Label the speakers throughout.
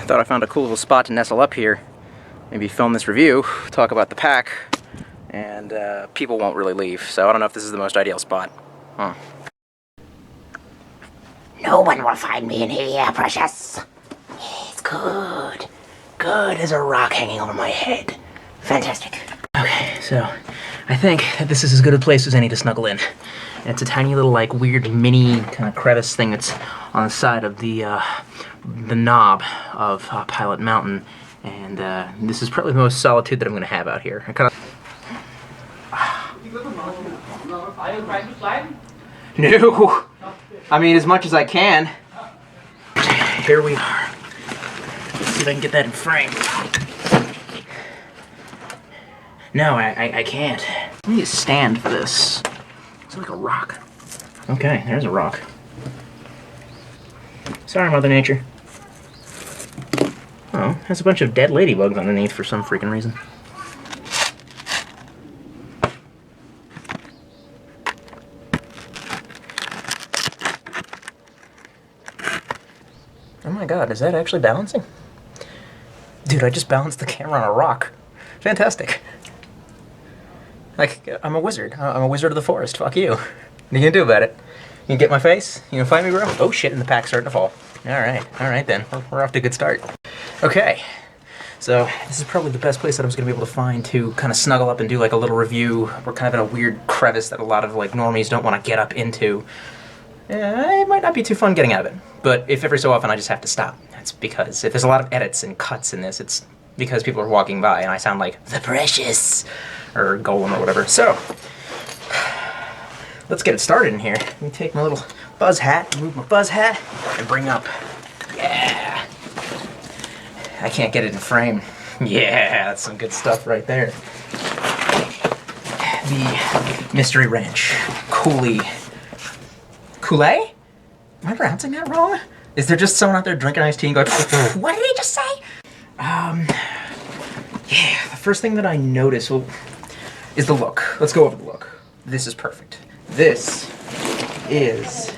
Speaker 1: thought I found a cool little spot to nestle up here. Maybe film this review, talk about the pack, and people won't really leave. So I don't know if this is the most ideal spot. Huh.
Speaker 2: No one will find me in here, precious. It's good. Good as a rock hanging over my head. Fantastic.
Speaker 1: Okay, so I think that this is as good a place as any to snuggle in. And it's a tiny little, like, weird mini kind of crevice thing that's on the side of the knob of Pilot Mountain. And this is probably the most solitude that I'm going to have out here. I kind of... No! I mean, as much as I can. Here we are. Let's see if I can get that in frame. No, I can't. I need a stand for this. It's like a rock. Okay, there's a rock. Sorry, Mother Nature. Oh, has a bunch of dead ladybugs underneath for some freaking reason. Oh my god, is that actually balancing? Dude, I just balanced the camera on a rock. Fantastic. Like, I'm a wizard. I'm a wizard of the forest. Fuck you. What are you gonna do about it? You gonna get my face? You gonna find me, bro? Oh shit, and the pack's starting to fall. Alright then. We're off to a good start. Okay. So, this is probably the best place that I was gonna be able to find to kind of snuggle up and do like a little review. We're kind of in a weird crevice that a lot of like normies don't want to get up into. It might not be too fun getting out of it. But if every so often I just have to stop, that's because if there's a lot of edits and cuts in this, it's because people are walking by and I sound like the precious or golem or whatever. So let's get it started in here. Let me take my little buzz hat, move my buzz hat, and bring up. Yeah. I can't get it in frame. Yeah, that's some good stuff right there. The Mystery Ranch Coulee. Coulee? Am I pronouncing that wrong? Is there just someone out there drinking iced tea and going, what did he just say? Yeah, the first thing that I notice is the look. Let's go over the look. This is perfect. This is...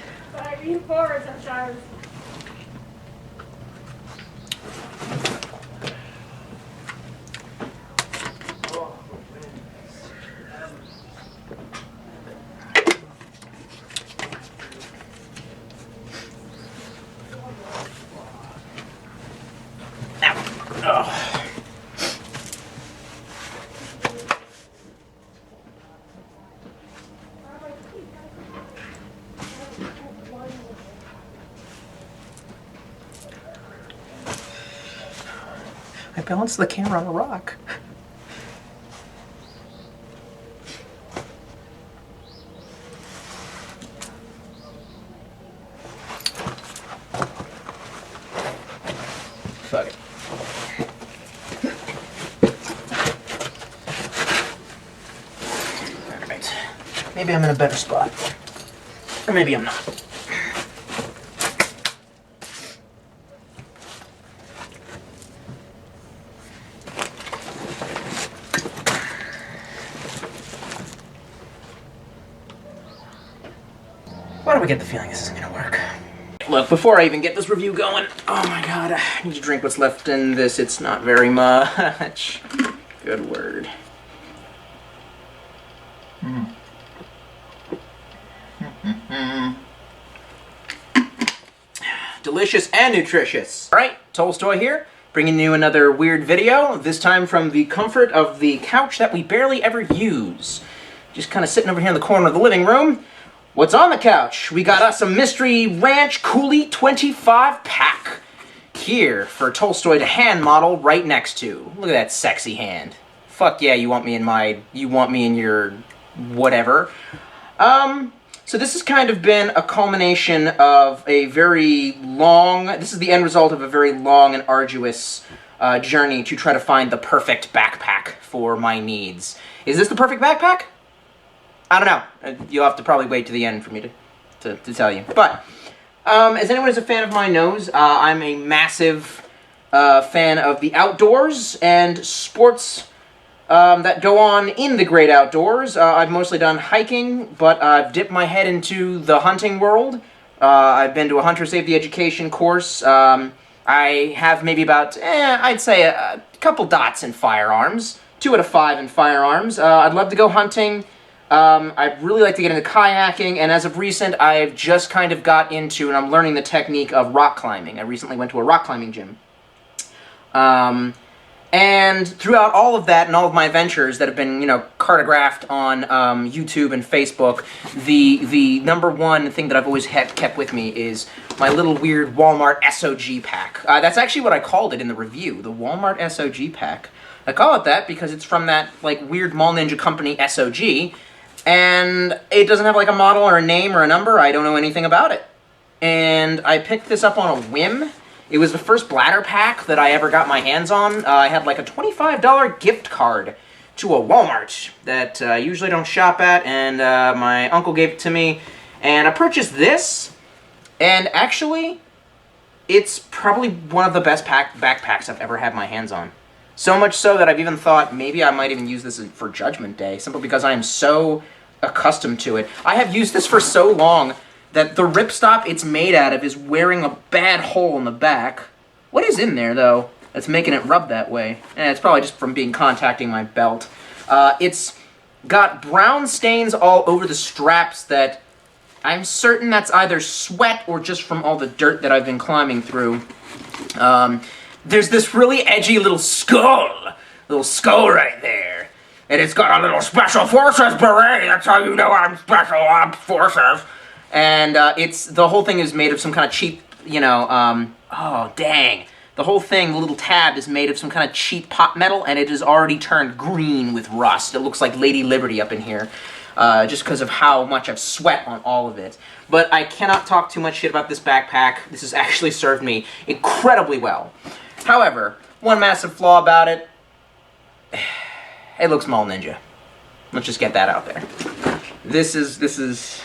Speaker 1: I balanced the camera on a rock. Fuck it. Alright. Maybe I'm in a better spot. Or maybe I'm not. Why do I get the feeling this isn't gonna work? Look, before I even get this review going, oh my god, I need to drink what's left in this. It's not very much. Good word. Delicious and nutritious. Alright, Tolstoy here, bringing you another weird video, this time from the comfort of the couch that we barely ever use. Just kind of sitting over here in the corner of the living room. What's on the couch? We got us a Mystery Ranch Coulee 25 pack. Here for Tolstoy to hand model right next to. Look at that sexy hand. Fuck yeah, you want me in your whatever. So this has kind of been a culmination of a very long, this is the end result of a very long and arduous journey to try to find the perfect backpack for my needs. Is this the perfect backpack? I don't know. You'll have to probably wait to the end for me to tell you. But, as anyone who's a fan of mine knows, I'm a massive fan of the outdoors and sports that go on in the great outdoors. I've mostly done hiking, but I've dipped my head into the hunting world. I've been to a Hunter Safety Education course. I have maybe about, I'd say a couple dots in firearms. 2 out of 5 in firearms. I'd love to go hunting. I'd really like to get into kayaking, and as of recent, I've just kind of got into, and I'm learning the technique of rock climbing. I recently went to a rock climbing gym. And throughout all of that and all of my ventures that have been, cartographed on YouTube and Facebook, the number one thing that I've always kept with me is my little weird Walmart SOG pack. That's actually what I called it in the review, the Walmart SOG pack. I call it that because it's from that, weird Mall Ninja company SOG, and it doesn't have, a model or a name or a number. I don't know anything about it. And I picked this up on a whim. It was the first bladder pack that I ever got my hands on. I had, a $25 gift card to a Walmart that I usually don't shop at, and my uncle gave it to me. And I purchased this, and actually, it's probably one of the best backpacks I've ever had my hands on. So much so that I've even thought maybe I might even use this for Judgment Day, simply because I am so accustomed to it. I have used this for so long that the ripstop it's made out of is wearing a bad hole in the back. What is in there, though, that's making it rub that way? It's probably just from contacting my belt. It's got brown stains all over the straps that I'm certain that's either sweat or just from all the dirt that I've been climbing through. There's this really edgy little skull right there. And it's got a little Special Forces beret. That's how you know I'm Special Ops Forces. And the whole thing is made of some kind of cheap, oh, dang. The whole thing, the little tab, is made of some kind of cheap pot metal, and it has already turned green with rust. It looks like Lady Liberty up in here, just because of how much I've sweat on all of it. But I cannot talk too much shit about this backpack. This has actually served me incredibly well. However, one massive flaw about it, it looks Mall Ninja. Let's just get that out there. This is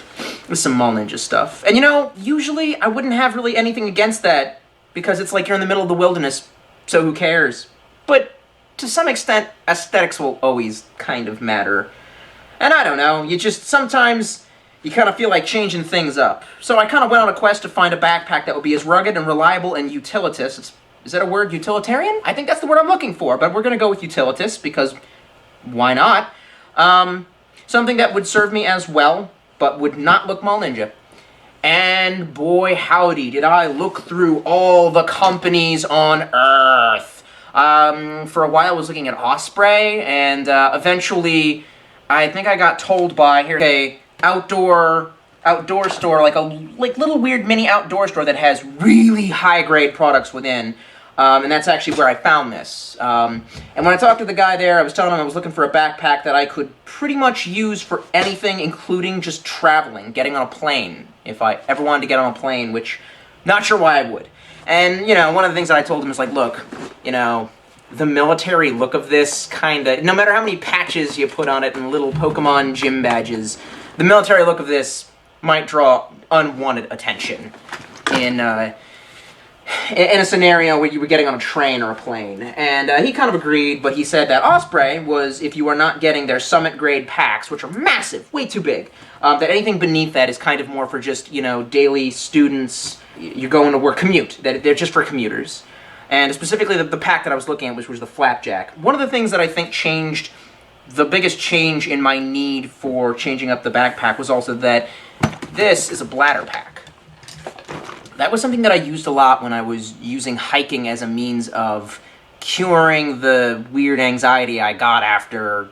Speaker 1: some Mall Ninja stuff. And usually I wouldn't have really anything against that, because it's like you're in the middle of the wilderness, so who cares? But to some extent, aesthetics will always kind of matter. And I don't know, sometimes you kind of feel like changing things up. So I kind of went on a quest to find a backpack that would be as rugged and reliable and utilitous. Is that a word, utilitarian? I think that's the word I'm looking for, but we're going to go with utilitous, because why not? Something that would serve me as well, but would not look Mall Ninja. And boy howdy, did I look through all the companies on Earth. For a while I was looking at Osprey, and eventually I think I got told by a outdoor store, like little weird mini outdoor store that has really high grade products within. And that's actually where I found this. And when I talked to the guy there, I was telling him I was looking for a backpack that I could pretty much use for anything, including just traveling, getting on a plane, if I ever wanted to get on a plane, which, not sure why I would. And, one of the things that I told him is look, the military look of this no matter how many patches you put on it and little Pokemon gym badges, the military look of this might draw unwanted attention in a scenario where you were getting on a train or a plane. And he kind of agreed, but he said that Osprey was, if you are not getting their summit grade packs, which are massive, way too big, that anything beneath that is kind of more for just, daily students, you're going to work, commute, that they're just for commuters. And specifically the pack that I was looking at, which was the Flapjack. One of the things that I think changed, the biggest change in my need for changing up the backpack was also that this is a bladder pack. That was something that I used a lot when I was using hiking as a means of curing the weird anxiety I got after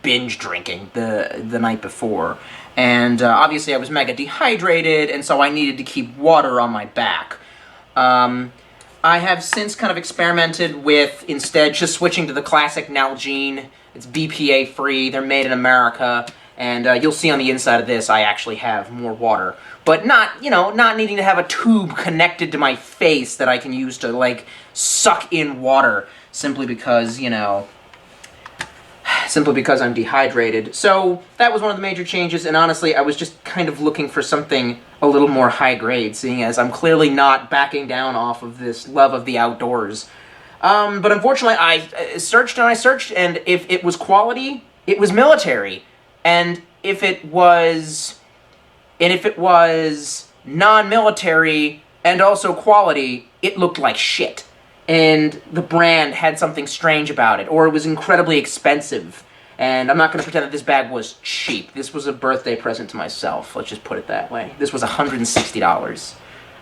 Speaker 1: binge drinking the night before. And obviously I was mega dehydrated, and so I needed to keep water on my back. I have since kind of experimented with instead just switching to the classic Nalgene. It's BPA free, they're made in America, and you'll see on the inside of this I actually have more water. But not needing to have a tube connected to my face that I can use to, suck in water simply because, simply because I'm dehydrated. So that was one of the major changes, and honestly, I was just kind of looking for something a little more high grade, seeing as I'm clearly not backing down off of this love of the outdoors. But unfortunately, I searched, and if it was quality, it was military. And if it was non-military, and also quality, it looked like shit. And the brand had something strange about it, or it was incredibly expensive. And I'm not going to pretend that this bag was cheap. This was a birthday present to myself. Let's just put it that way. This was $160.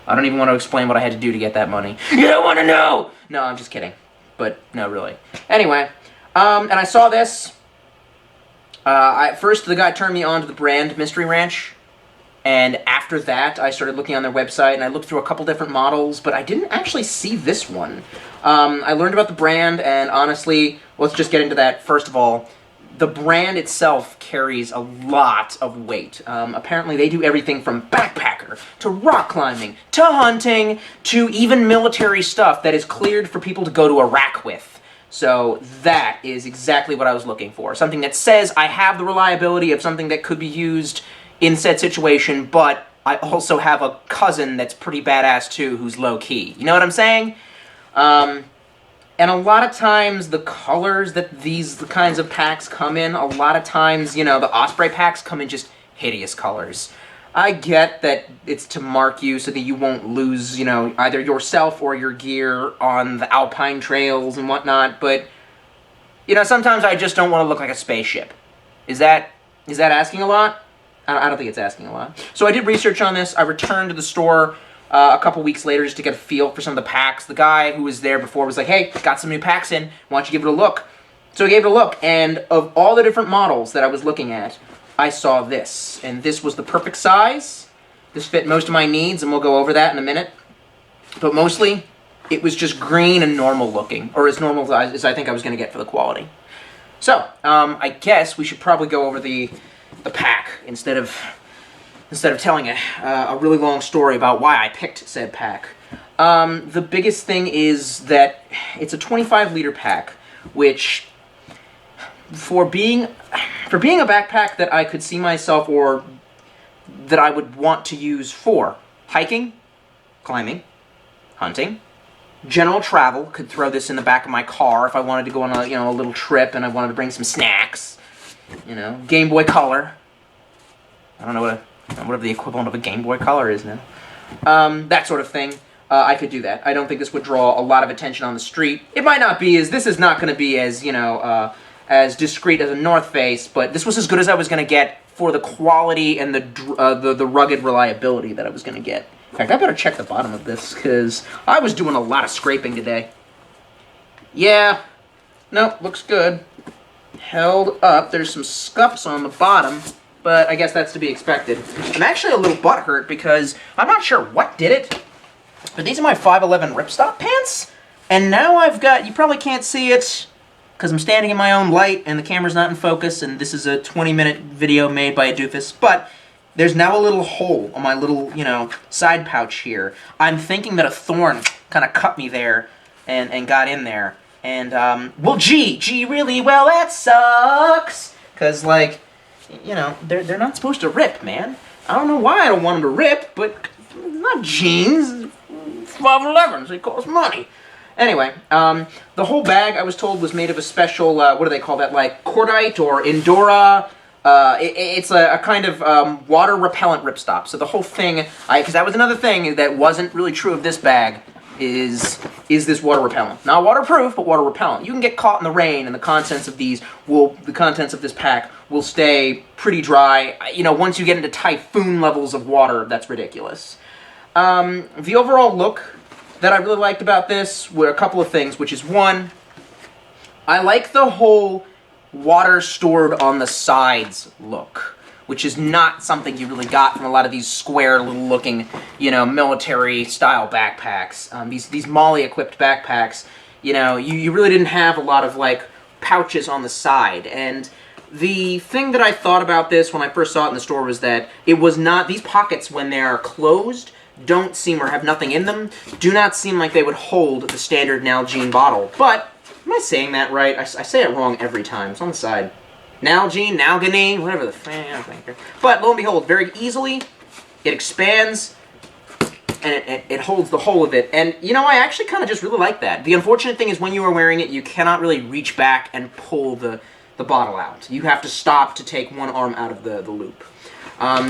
Speaker 1: I don't even want to explain what I had to do to get that money. You don't want to know! No, I'm just kidding. But, no, really. Anyway, and I saw this. First, the guy turned me on to the brand Mystery Ranch. And after that, I started looking on their website, and I looked through a couple different models, but I didn't actually see this one. I learned about the brand, and honestly, let's just get into that. First of all, the brand itself carries a lot of weight. Apparently, they do everything from backpacker, to rock climbing, to hunting, to even military stuff that is cleared for people to go to Iraq with. So that is exactly what I was looking for. Something that says I have the reliability of something that could be used in said situation, but I also have a cousin that's pretty badass too, who's low-key. You know what I'm saying? And a lot of times, the colors that these kinds of packs come in, a lot of times, you know, the Osprey packs come in just hideous colors. I get that it's to mark you so that you won't lose, you know, either yourself or your gear on the alpine trails and whatnot, but, you know, sometimes I just don't want to look like a spaceship. Is that asking a lot? I don't think it's asking a lot. So I did research on this. I returned to the store a couple weeks later just to get a feel for some of the packs. The guy who was there before was like, hey, got some new packs in. Why don't you give it a look? So I gave it a look, and of all the different models that I was looking at, I saw this. And this was the perfect size. This fit most of my needs, and we'll go over that in a minute. But mostly, it was just green and normal looking, or as normal as I think I was going to get for the quality. So, I guess we should probably go over the pack instead of telling a really long story about why I picked said pack. The biggest thing is that it's a 25-liter pack, which for being a backpack that I could see myself or that I would want to use for hiking, climbing, hunting, general travel. Could throw this in the back of my car if I wanted to go on a little trip and I wanted to bring some snacks. You know, Game Boy Color. I don't know whatever the equivalent of a Game Boy Color is now. That sort of thing. I could do that. I don't think this would draw a lot of attention on the street. It might not be this is not going to be as, you know, as discreet as a North Face, but this was as good as I was going to get for the quality and the rugged reliability that I was going to get. In fact, I better check the bottom of this, because I was doing a lot of scraping today. Yeah. Nope, looks good. Held up. There's some scuffs on the bottom, but I guess that's to be expected. I'm actually a little butthurt because I'm not sure what did it, but these are my 511 ripstop pants, and now I've got, you probably can't see it because I'm standing in my own light and the camera's not in focus, and this is a 20-minute video made by a doofus, but there's now a little hole on my little, you know, side pouch here. I'm thinking that a thorn kind of cut me there and got in there. And, well, gee, really? Well, that sucks. Because, like, you know, they're not supposed to rip, man. I don't know why I don't want them to rip, but not jeans. 511s, they cost money. Anyway, the whole bag, I was told, was made of a special, what do they call that, like, cordite or Endura. It's a kind of water-repellent ripstop. So the whole thing, because that was another thing that wasn't really true of this bag, is this water repellent. Not waterproof, but water repellent. You can get caught in the rain, and the contents of this pack will stay pretty dry. You know, once you get into typhoon levels of water, that's ridiculous. The overall look that I really liked about this were a couple of things, which is one, I like the whole water stored on the sides look, which is not something you really got from a lot of these square little looking, you know, military style backpacks. These MOLLE equipped backpacks, you know, you really didn't have a lot of like pouches on the side. And the thing that I thought about this when I first saw it in the store was that it was not, these pockets when they're closed don't seem, or have nothing in them, do not seem like they would hold the standard Nalgene bottle. But, am I saying that right? I say it wrong every time. It's on the side. Nalgene, Nalgene, whatever the thing. But lo and behold, very easily, it expands, and it holds the whole of it. And, you know, I actually kind of just really like that. The unfortunate thing is when you are wearing it, you cannot really reach back and pull the the bottle out. You have to stop to take one arm out of the loop.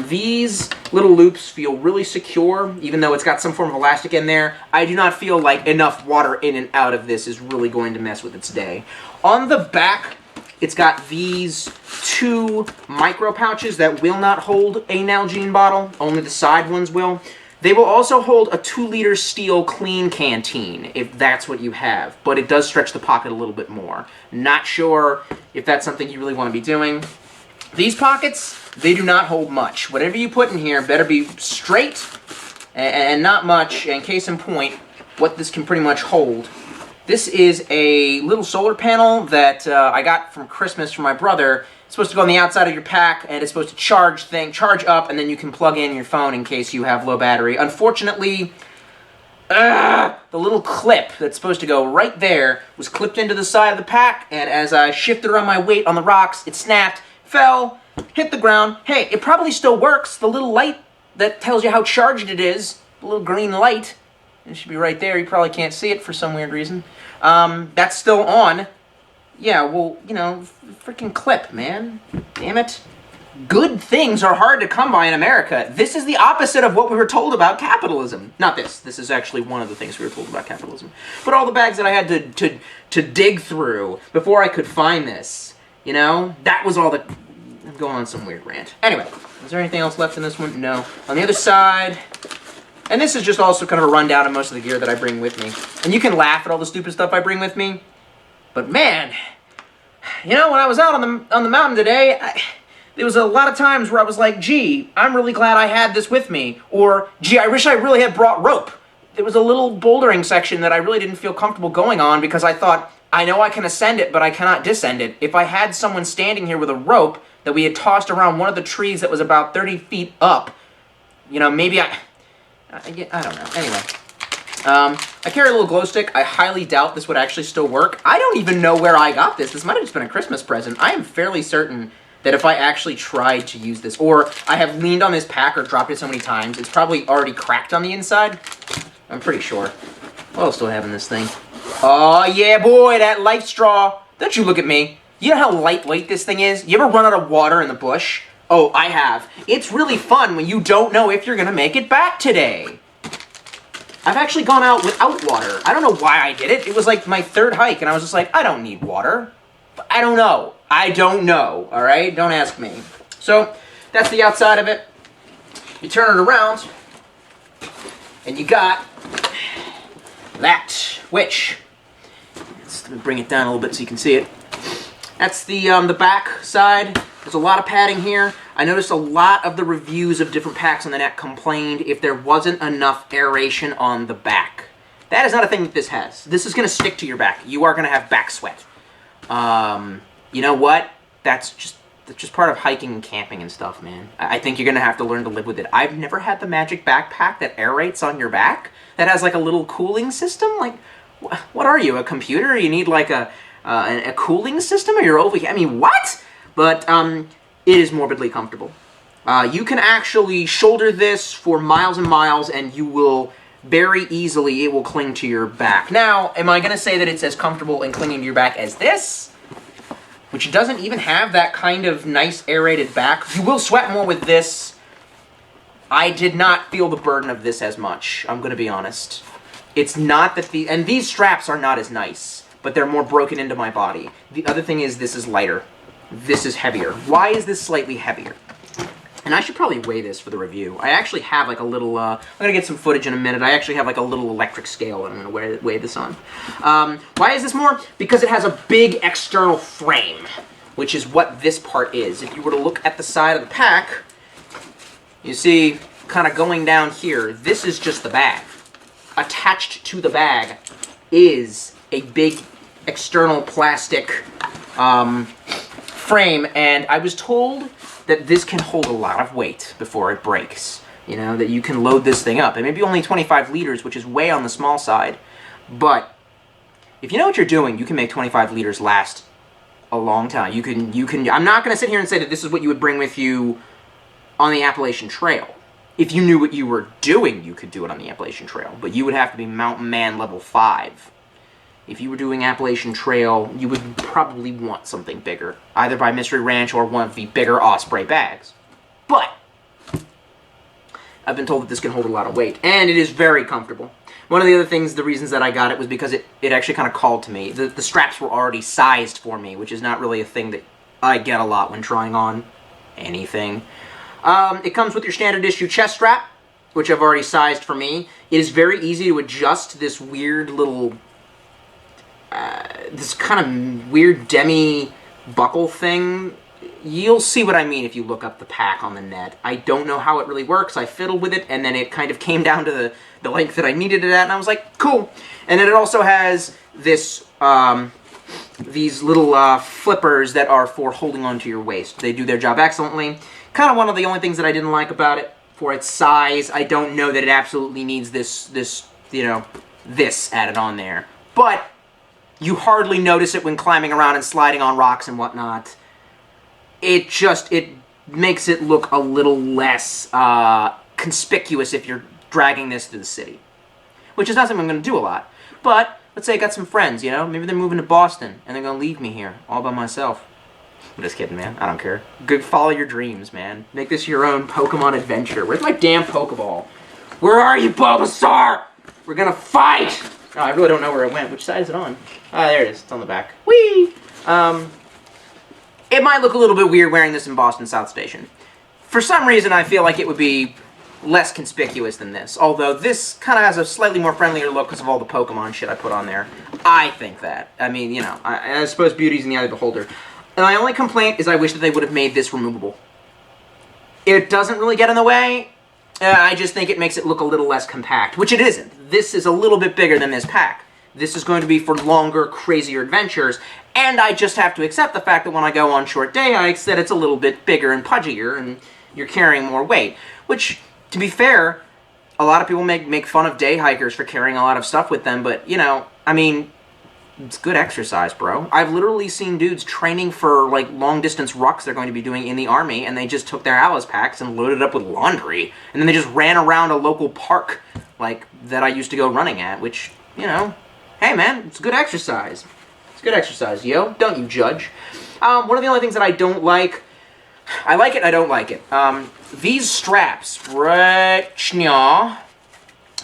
Speaker 1: These little loops feel really secure, even though it's got some form of elastic in there. I do not feel like enough water in and out of this is really going to mess with its day. On the back, it's got these 2 micro pouches that will not hold a Nalgene bottle. Only the side ones will. They will also hold a 2-liter steel clean canteen, if that's what you have. But it does stretch the pocket a little bit more. Not sure if that's something you really want to be doing. These pockets, they do not hold much. Whatever you put in here better be straight and not much. And case in point, what this can pretty much hold. This is a little solar panel that I got from Christmas from my brother. It's supposed to go on the outside of your pack, and it's supposed to charge up, and then you can plug in your phone in case you have low battery. Unfortunately, the little clip that's supposed to go right there was clipped into the side of the pack, and as I shifted around my weight on the rocks, it snapped, fell, hit the ground. Hey, it probably still works. The little light that tells you how charged it is, the little green light, it should be right there. You probably can't see it for some weird reason. That's still on. Yeah, well, you know, freaking clip, man. Damn it. Good things are hard to come by in America. This is the opposite of what we were told about capitalism. Not this. This is actually one of the things we were told about capitalism. But all the bags that I had to dig through before I could find this, you know, that was all the... I'm going on some weird rant. Anyway, is there anything else left in this one? No. On the other side... And this is just also kind of a rundown of most of the gear that I bring with me. And you can laugh at all the stupid stuff I bring with me. But man, you know, when I was out on the mountain today, there was a lot of times where I was like, gee, I'm really glad I had this with me. Or, gee, I wish I really had brought rope. There was a little bouldering section that I really didn't feel comfortable going on because I thought, I know I can ascend it, but I cannot descend it. If I had someone standing here with a rope that we had tossed around one of the trees that was about 30 feet up, you know, maybe I don't know. Anyway, I carry a little glow stick. I highly doubt this would actually still work. I don't even know where I got this. This might have just been a Christmas present. I am fairly certain that if I actually tried to use this, or I have leaned on this pack or dropped it so many times, it's probably already cracked on the inside. I'm pretty sure. What else do I have in this thing? Oh, yeah, boy, that life straw. Don't you look at me. You know how lightweight this thing is? You ever run out of water in the bush? Oh, I have. It's really fun when you don't know if you're going to make it back today. I've actually gone out without water. I don't know why I did it. It was like my 3rd hike, and I was just like, I don't need water. But I don't know. I don't know, all right? Don't ask me. So, that's the outside of it. You turn it around, and you got that, which, let me bring it down a little bit so you can see it. That's the back side. There's a lot of padding here. I noticed a lot of the reviews of different packs on the net complained if there wasn't enough aeration on the back. That is not a thing that this has. This is going to stick to your back. You are going to have back sweat. You know what? That's just part of hiking and camping and stuff, man. I think you're going to have to learn to live with it. I've never had the magic backpack that aerates on your back. That has like a little cooling system. Like, what are you, a computer? You need like a cooling system, or you're over here? I mean, what? But it is morbidly comfortable. You can actually shoulder this for miles and miles, and you will very easily, it will cling to your back. Now, am I going to say that it's as comfortable and clinging to your back as this? Which doesn't even have that kind of nice aerated back. You will sweat more with this. I did not feel the burden of this as much, I'm going to be honest. It's not that and these straps are not as nice, but they're more broken into my body. The other thing is this is lighter. This is heavier. Why is this slightly heavier? And I should probably weigh this for the review. I actually have like a little, I'm going to get some footage in a minute. I actually have like a little electric scale that I'm going to weigh this on. Why is this more? Because it has a big external frame, which is what this part is. If you were to look at the side of the pack, you see kind of going down here, this is just the bag. Attached to the bag is a big external plastic frame, and I was told that this can hold a lot of weight before it breaks. You know, that you can load this thing up. It may be only 25 liters, which is way on the small side, but if you know what you're doing, you can make 25 liters last a long time. You can, I'm not going to sit here and say that this is what you would bring with you on the Appalachian Trail. If you knew what you were doing, you could do it on the Appalachian Trail, but you would have to be Mountain Man level 5 if you were doing Appalachian Trail, you would probably want something bigger, either by Mystery Ranch or one of the bigger Osprey bags. But I've been told that this can hold a lot of weight, and it is very comfortable. One of the other things, the reasons that I got it was because it actually kind of called to me. The straps were already sized for me, which is not really a thing that I get a lot when trying on anything. It comes with your standard issue chest strap, which I've already sized for me. It is very easy to adjust this weird little, this kind of weird demi buckle thing. You'll see what I mean if you look up the pack on the net. I don't know how it really works. I fiddled with it, and then it kind of came down to the length that I needed it at, and I was like, cool. And then it also has this, these little flippers that are for holding onto your waist. They do their job excellently. Kind of one of the only things that I didn't like about it. For its size, I don't know that it absolutely needs this added on there. But you hardly notice it when climbing around and sliding on rocks and whatnot. It makes it look a little less conspicuous if you're dragging this through the city. Which is not something I'm going to do a lot. But, let's say I got some friends, you know? Maybe they're moving to Boston, and they're going to leave me here, all by myself. I'm just kidding, man. I don't care. Good, follow your dreams, man. Make this your own Pokemon adventure. Where's my damn Pokeball? Where are you, Bulbasaur? We're gonna fight! Oh, I really don't know where it went. Which side is it on? Ah, there it is. It's on the back. Whee! It might look a little bit weird wearing this in Boston South Station. For some reason, I feel like it would be less conspicuous than this. Although this kind of has a slightly more friendlier look because of all the Pokemon shit I put on there. I think that. I mean, you know, I suppose beauty's in the eye of the beholder. And my only complaint is I wish that they would have made this removable. It doesn't really get in the way. I just think it makes it look a little less compact, which it isn't. This is a little bit bigger than this pack. This is going to be for longer, crazier adventures, and I just have to accept the fact that when I go on short day hikes that it's a little bit bigger and pudgier, and you're carrying more weight. Which, to be fair, a lot of people make fun of day hikers for carrying a lot of stuff with them, but, you know, I mean, it's good exercise, bro. I've literally seen dudes training for, like, long-distance rucks they're going to be doing in the Army, and they just took their Alice packs and loaded it up with laundry, and then they just ran around a local park, like, that I used to go running at, which, you know, hey, man, it's good exercise. It's good exercise, yo. Don't you judge. One of the only things that I don't like, I like it, I don't like it. These straps,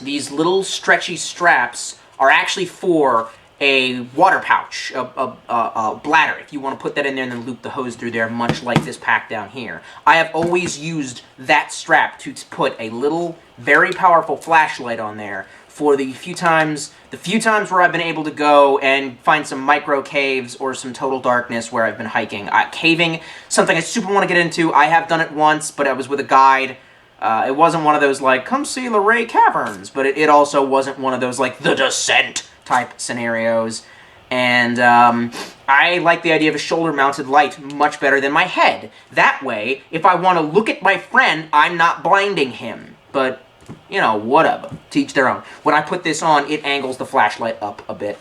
Speaker 1: these little stretchy straps are actually for a water pouch, a bladder, if you want to put that in there and then loop the hose through there, much like this pack down here. I have always used that strap to put a little, very powerful flashlight on there for the few times where I've been able to go and find some micro caves or some total darkness where I've been hiking. Caving, something I super want to get into. I have done it once, but I was with a guide. It wasn't one of those, like, come see Luray Caverns, but it also wasn't one of those, like, The Descent type scenarios, and I like the idea of a shoulder-mounted light much better than my head. That way, if I want to look at my friend, I'm not blinding him. But, you know, whatever. To each their own. When I put this on, it angles the flashlight up a bit.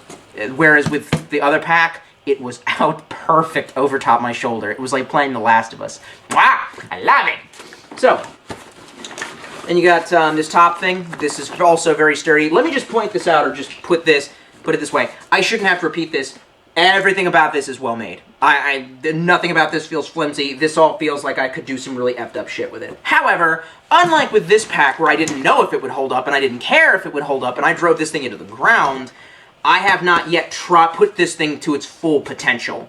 Speaker 1: Whereas with the other pack, it was out perfect over top my shoulder. It was like playing The Last of Us. Wow! I love it! So, and you got this top thing. This is also very sturdy. Let me just point this out, or just put it this way. I shouldn't have to repeat this. Everything about this is well made. Nothing about this feels flimsy. This all feels like I could do some really effed up shit with it. However, unlike with this pack where I didn't know if it would hold up and I didn't care if it would hold up and I drove this thing into the ground, I have not yet put this thing to its full potential.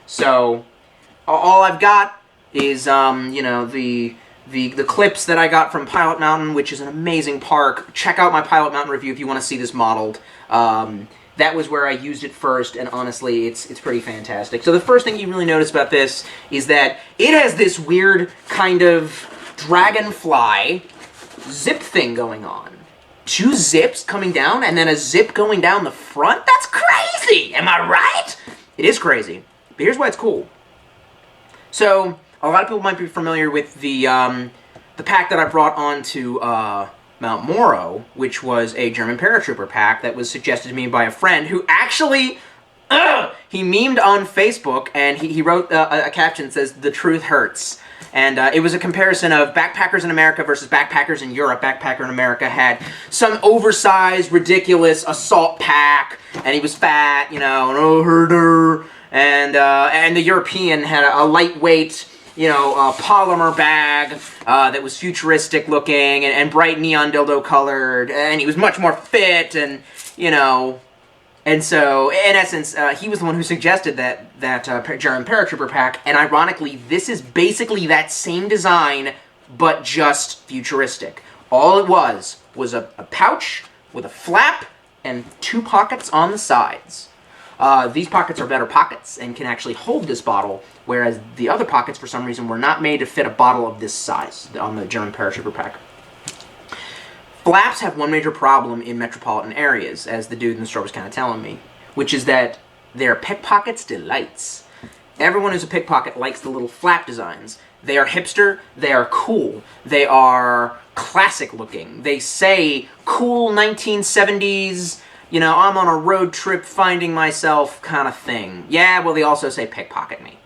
Speaker 1: So, all I've got is, you know, the clips that I got from Pilot Mountain, which is an amazing park. Check out my Pilot Mountain review if you want to see this modeled. That was where I used it first, and honestly, it's pretty fantastic. So the first thing you really notice about this is that it has this weird kind of dragonfly zip thing going on. 2 zips coming down, and then a zip going down the front? That's crazy! Am I right? It is crazy. But here's why it's cool. So, a lot of people might be familiar with the pack that I brought onto Mount Moro, which was a German paratrooper pack that was suggested to me by a friend who actually, he memed on Facebook, and he wrote a caption that says, "The truth hurts." And it was a comparison of backpackers in America versus backpackers in Europe. Backpacker in America had some oversized, ridiculous assault pack, and he was fat, you know, and herder. And the European had a lightweight, you know, polymer bag that was futuristic looking and bright neon dildo colored, and he was much more fit, and you know. And so, in essence, he was the one who suggested that German paratrooper pack, and ironically, this is basically that same design, but just futuristic. All it was a pouch with a flap and 2 pockets on the sides. These pockets are better pockets and can actually hold this bottle, whereas the other pockets, for some reason, were not made to fit a bottle of this size on the German paratrooper pack. Flaps have one major problem in metropolitan areas, as the dude in the store was kind of telling me, which is that they're pickpockets' delights. Everyone who's a pickpocket likes the little flap designs. They are hipster, they are cool, they are classic looking. They say cool 1970s, you know, I'm on a road trip finding myself kind of thing. Yeah, well, they also say pickpocket me.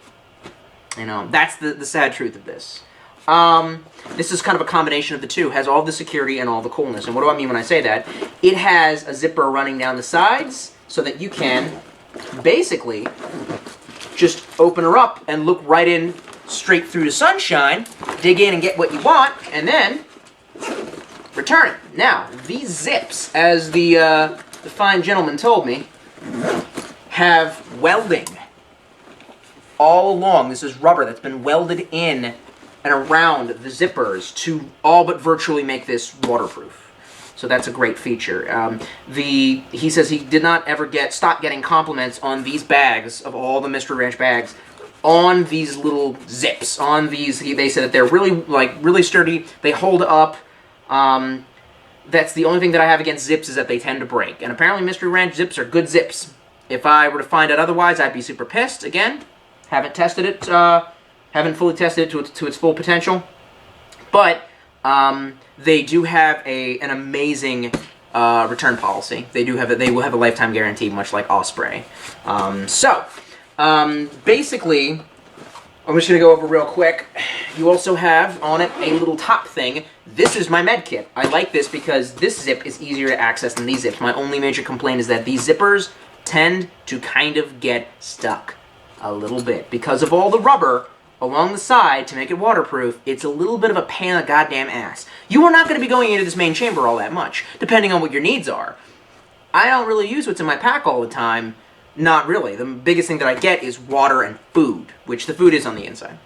Speaker 1: You know, that's the sad truth of this. This is kind of a combination of the two. It has all the security and all the coolness. And what do I mean when I say that? It has a zipper running down the sides so that you can basically just open her up and look right in straight through the sunshine, dig in and get what you want, and then return it. Now, these zips, as the fine gentleman told me, have welding all along. This is rubber that's been welded in and around the zippers to all but virtually make this waterproof. So that's a great feature. He says he did not ever stop getting compliments on these bags, of all the Mystery Ranch bags, on these little zips. On these, they said that they're really sturdy. They hold up. That's the only thing that I have against zips, is that they tend to break. And apparently Mystery Ranch zips are good zips. If I were to find out otherwise, I'd be super pissed. Again, haven't tested it. Haven't fully tested it to its full potential, but they do have an amazing return policy. They will have a lifetime guarantee, much like Osprey. Basically, I'm just going to go over real quick. You also have on it a little top thing. This is my med kit. I like this because this zip is easier to access than these zips. My only major complaint is that these zippers tend to kind of get stuck a little bit because of all the rubber along the side to make it waterproof. It's a little bit of a pain in the goddamn ass. You are not going to be going into this main chamber all that much, depending on what your needs are. I don't really use what's in my pack all the time. Not really. The biggest thing that I get is water and food, which the food is on the inside.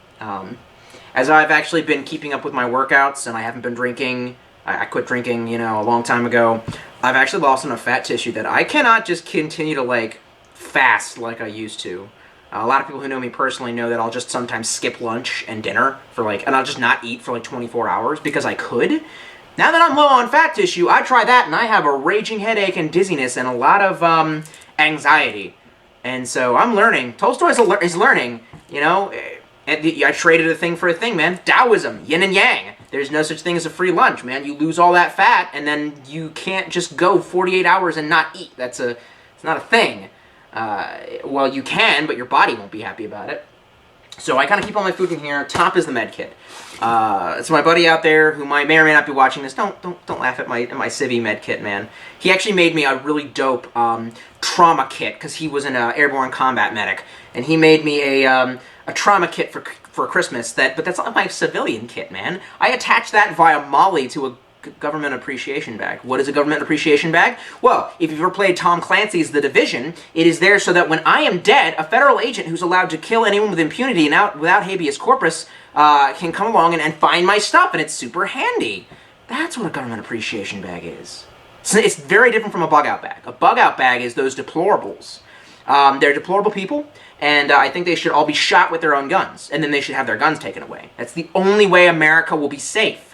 Speaker 1: As I've actually been keeping up with my workouts and I haven't been drinking, I quit drinking, you know, a long time ago, I've actually lost enough fat tissue that I cannot just continue to, like, fast like I used to. A lot of people who know me personally know that I'll just sometimes skip lunch and dinner and I'll just not eat for like 24 hours because I could. Now that I'm low on fat tissue, I try that and I have a raging headache and dizziness and a lot of anxiety. And so I'm learning. Tolstoy is learning, you know. I traded a thing for a thing, man. Taoism, yin and yang. There's no such thing as a free lunch, man. You lose all that fat and then you can't just go 48 hours and not eat. It's not a thing. Well, you can, but your body won't be happy about it. So I kind of keep all my food in here. Top is the med kit. It's my buddy out there who may or may not be watching this. Don't laugh at my civvy med kit, man. He actually made me a really dope trauma kit because he was an airborne combat medic, and he made me a trauma kit for Christmas. But that's not my civilian kit, man. I attached that via Molly to a government appreciation bag. What is a government appreciation bag? Well, if you've ever played Tom Clancy's The Division, it is there so that when I am dead, a federal agent who's allowed to kill anyone with impunity and without habeas corpus can come along and find my stuff, and it's super handy. That's what a government appreciation bag is. So it's very different from a bug-out bag. A bug-out bag is those deplorables. They're deplorable people, and I think they should all be shot with their own guns, and then they should have their guns taken away. That's the only way America will be safe.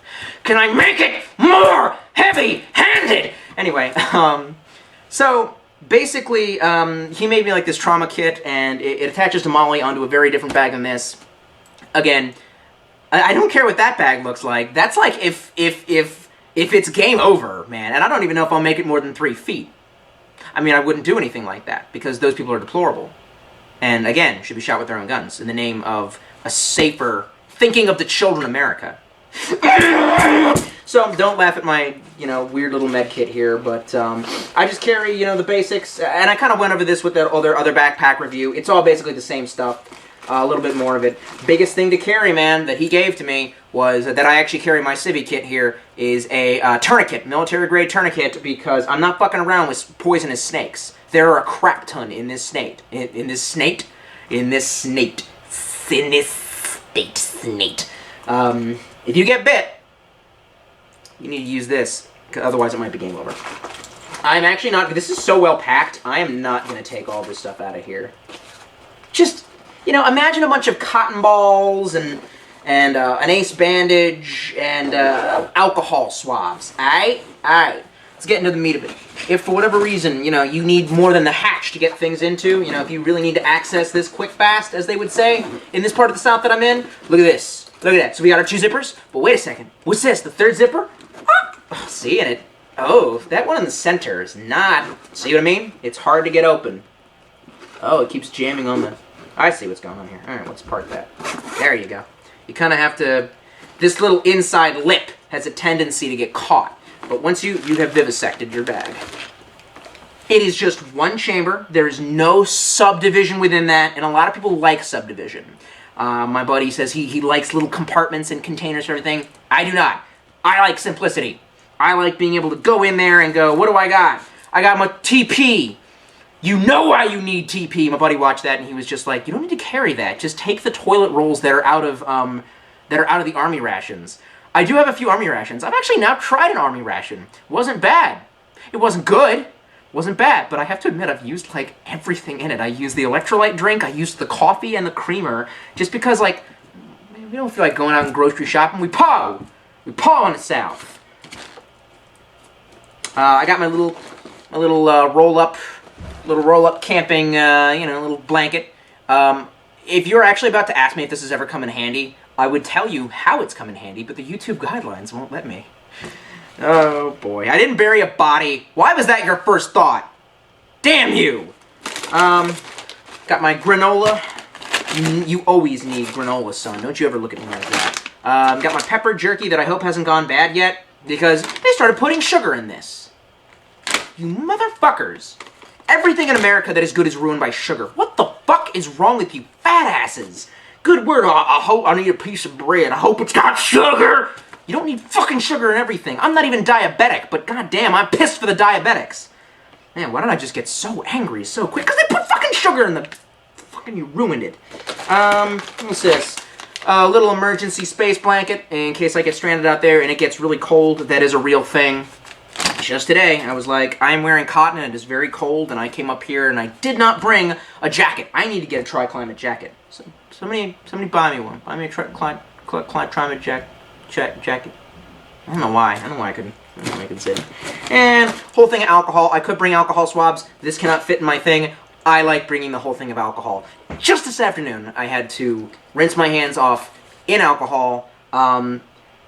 Speaker 1: Can I make it more heavy-handed? Anyway, so basically, he made me like this trauma kit, and it attaches to Molly onto a very different bag than this. Again, I don't care what that bag looks like. That's like if it's game over, man, and I don't even know if I'll make it more than 3 feet. I mean, I wouldn't do anything like that, because those people are deplorable. And again, should be shot with their own guns in the name of a safer thinking of the children of America. So don't laugh at my, weird little med kit here, but I just carry, the basics, and I kind of went over this with the other backpack review. It's all basically the same stuff, a little bit more of it. Biggest thing to carry, man, that he gave to me was that I actually carry my civvy kit here is a tourniquet, military-grade tourniquet, because I'm not fucking around with poisonous snakes. There are a crap ton in this snake. In this snake. If you get bit, you need to use this, otherwise it might be game over. I'm actually not, this is so well packed, I am not going to take all this stuff out of here. Just, imagine a bunch of cotton balls and an ace bandage and alcohol swabs. Alright? Let's get into the meat of it. If for whatever reason, you need more than the hatch to get things into, if you really need to access this quick fast, as they would say, in this part of the South that I'm in, look at this. Look at that. So we got our 2 zippers, but wait a second. What's this? The 3rd zipper? Oh, see, and that one in the center is not, see what I mean? It's hard to get open. Oh, it keeps jamming on the, I see what's going on here. All right, let's part that. There you go. You kind of have to, this little inside lip has a tendency to get caught. But once you have vivisected your bag. It is just one chamber. There is no subdivision within that, and a lot of people like subdivision. My buddy says he likes little compartments and containers and everything. I do not. I like simplicity. I like being able to go in there and go, what do I got? I got my TP. You know why you need TP. My buddy watched that and he was just like, you don't need to carry that. Just take the toilet rolls that are out of the army rations. I do have a few army rations. I've actually now tried an army ration. Wasn't bad. It wasn't good. Wasn't bad, but I have to admit I've used like everything in it. I used the electrolyte drink, I used the coffee and the creamer, just because like, we don't feel like going out and grocery shopping. We paw in the South. I got my little roll up camping, little blanket. If you're actually about to ask me if this has ever come in handy, I would tell you how it's come in handy, but the YouTube guidelines won't let me. Oh boy, I didn't bury a body. Why was that your first thought? Damn you! Got my granola. You always need granola, son. Don't you ever look at me like that. Got my pepper jerky that I hope hasn't gone bad yet, because they started putting sugar in this. You motherfuckers. Everything in America that is good is ruined by sugar. What the fuck is wrong with you fat asses? Good word, I hope I need a piece of bread. I hope it's got sugar! You don't need fucking sugar in everything. I'm not even diabetic, but goddamn, I'm pissed for the diabetics. Man, why did I just get so angry so quick? Because they put fucking sugar in the... Fucking you ruined it. What's this? A little emergency space blanket in case I get stranded out there and it gets really cold. That is a real thing. Just today, I was like, I'm wearing cotton and it is very cold, and I came up here and I did not bring a jacket. I need to get a tri-climate jacket. So, somebody buy me one. Buy me a tri-climate jacket. I don't know why. I don't know why I couldn't say it. And whole thing of alcohol. I could bring alcohol swabs. This cannot fit in my thing. I like bringing the whole thing of alcohol. Just this afternoon, I had to rinse my hands off in alcohol.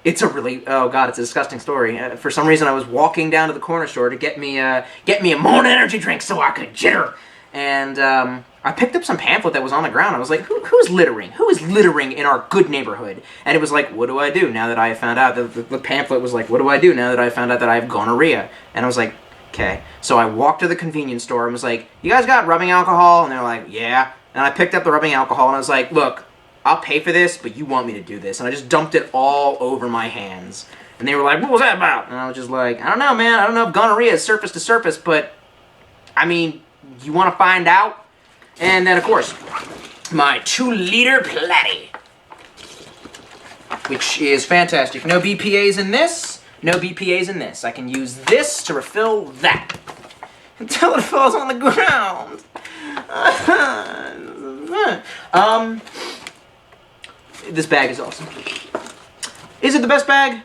Speaker 1: It's a really, oh god, it's a disgusting story. For some reason, I was walking down to the corner store to get me a Moan energy drink so I could jitter. And I picked up some pamphlet that was on the ground. I was like, who's littering? Who is littering in our good neighborhood? And it was like, what do I do now that I have found out? The pamphlet was like, what do I do now that I found out that I have gonorrhea? And I was like, okay. So I walked to the convenience store and was like, you guys got rubbing alcohol? And they're like, yeah. And I picked up the rubbing alcohol and I was like, look, I'll pay for this, but you want me to do this. And I just dumped it all over my hands. And they were like, what was that about? And I was just like, I don't know, man. I don't know if gonorrhea is surface to surface, but, I mean, you want to find out? And then, of course, my 2-liter platy, which is fantastic. No BPAs in this. No BPAs in this. I can use this to refill that until it falls on the ground. This bag is awesome. Is it the best bag?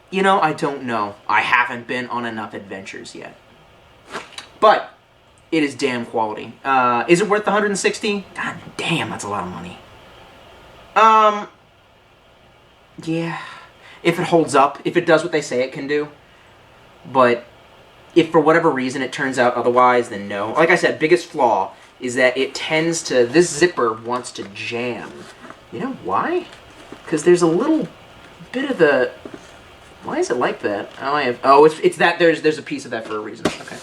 Speaker 1: You know, I don't know. I haven't been on enough adventures yet. But it is damn quality. Is it worth the $160? God damn, that's a lot of money. Yeah. If it holds up, if it does what they say it can do. But if for whatever reason it turns out otherwise, then no. Like I said, biggest flaw is that it tends to, this zipper wants to jam. You know why? because there's a little bit of the... Why is it like that? Oh, it's that there's a piece of that for a reason. Okay.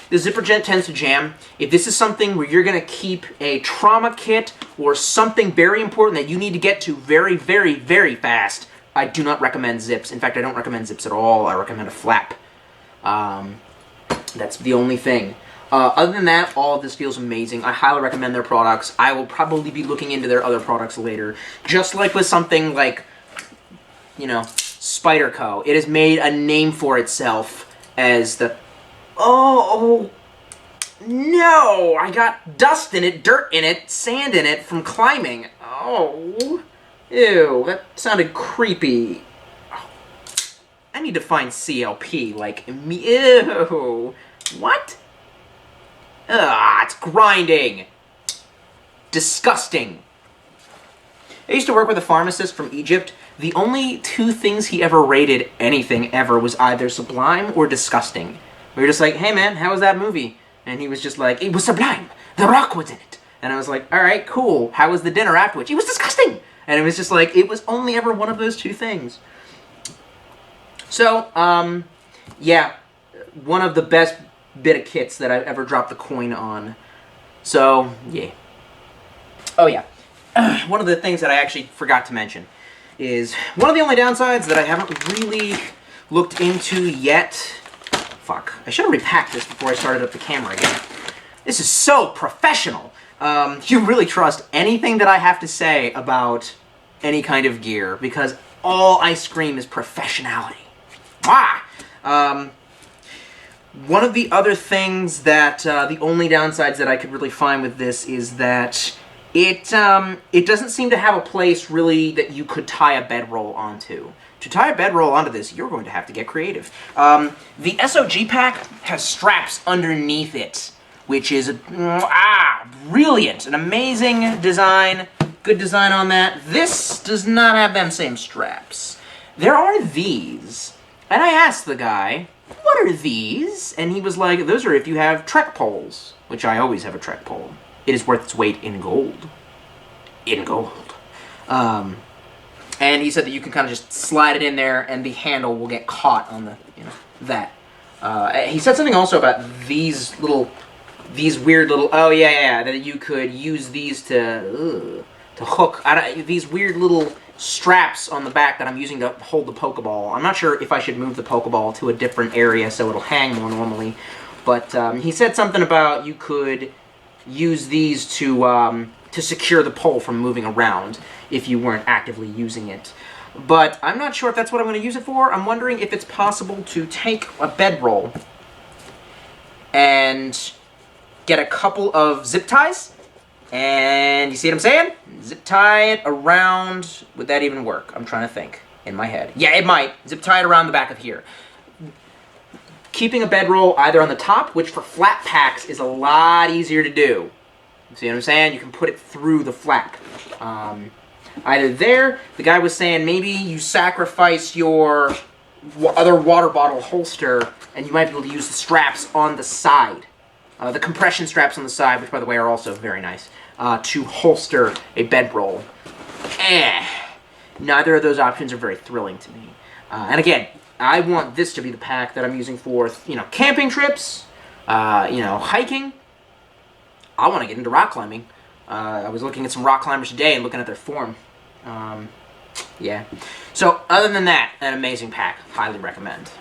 Speaker 1: The zipper tends to jam. If this is something where you're going to keep a trauma kit or something very important that you need to get to very, very, very fast, I do not recommend zips. In fact, I don't recommend zips at all. I recommend a flap. That's the only thing. Other than that, all of this feels amazing. I highly recommend their products. I will probably be looking into their other products later. Just like with something like, you know, Spyderco. It has made a name for itself as the... Oh, no! I got dust in it, dirt in it, sand in it from climbing. Oh, ew, that sounded creepy. Oh, I need to find CLP, like, ew. What? Ugh, it's grinding. Disgusting. I used to work with a pharmacist from Egypt. The only two things he ever rated anything ever was either sublime or disgusting. We were just like, hey man, how was that movie? And he was just like, it was sublime. The Rock was in it. And I was like, all right, cool. How was the dinner afterwards? It was disgusting. And it was just like, it was only ever one of those two things. So, yeah, one of the best bit of kits that I've ever dropped the coin on. So, yeah. Oh yeah. One of the things that I actually forgot to mention is one of the only downsides that I haven't really looked into yet. Fuck. I should have repacked this before I started up the camera again. This is so professional. You really trust anything that I have to say about any kind of gear, because all I scream is professionality. One of the other things that, the only downsides that I could really find with this is that it doesn't seem to have a place really that you could tie a bedroll onto. To tie a bedroll onto this, you're going to have to get creative. The SOG pack has straps underneath it, which is brilliant. An amazing design. Good design on that. This does not have them same straps. There are these. And I asked the guy, what are these? And he was like, those are if you have Trek poles, which I always have a Trek pole. It is worth its weight in gold. In gold. And he said that you can kind of just slide it in there and the handle will get caught on the, you know, that. He said something also about these weird little, oh yeah, that you could use these to hook, these weird little straps on the back that I'm using to hold the Pokeball. I'm not sure if I should move the Pokeball to a different area so it'll hang more normally, but he said something about you could use these to secure the pole from moving around if you weren't actively using it. But I'm not sure if that's what I'm going to use it for. I'm wondering if it's possible to take a bedroll and get a couple of zip ties, and you see what I'm saying? Zip tie it around, would that even work? I'm trying to think in my head. Yeah, it might. Zip tie it around the back of here. Keeping a bedroll either on the top, which for flat packs is a lot easier to do. See what I'm saying? You can put it through the flap. Either there, the guy was saying maybe you sacrifice your other water bottle holster and you might be able to use the straps on the side. The compression straps on the side, which by the way are also very nice, to holster a bedroll. Neither of those options are very thrilling to me. And again, I want this to be the pack that I'm using for, you know, camping trips, you know, hiking. I want to get into rock climbing. I was looking at some rock climbers today and looking at their form. Yeah. So, other than that, an amazing pack. Highly recommend.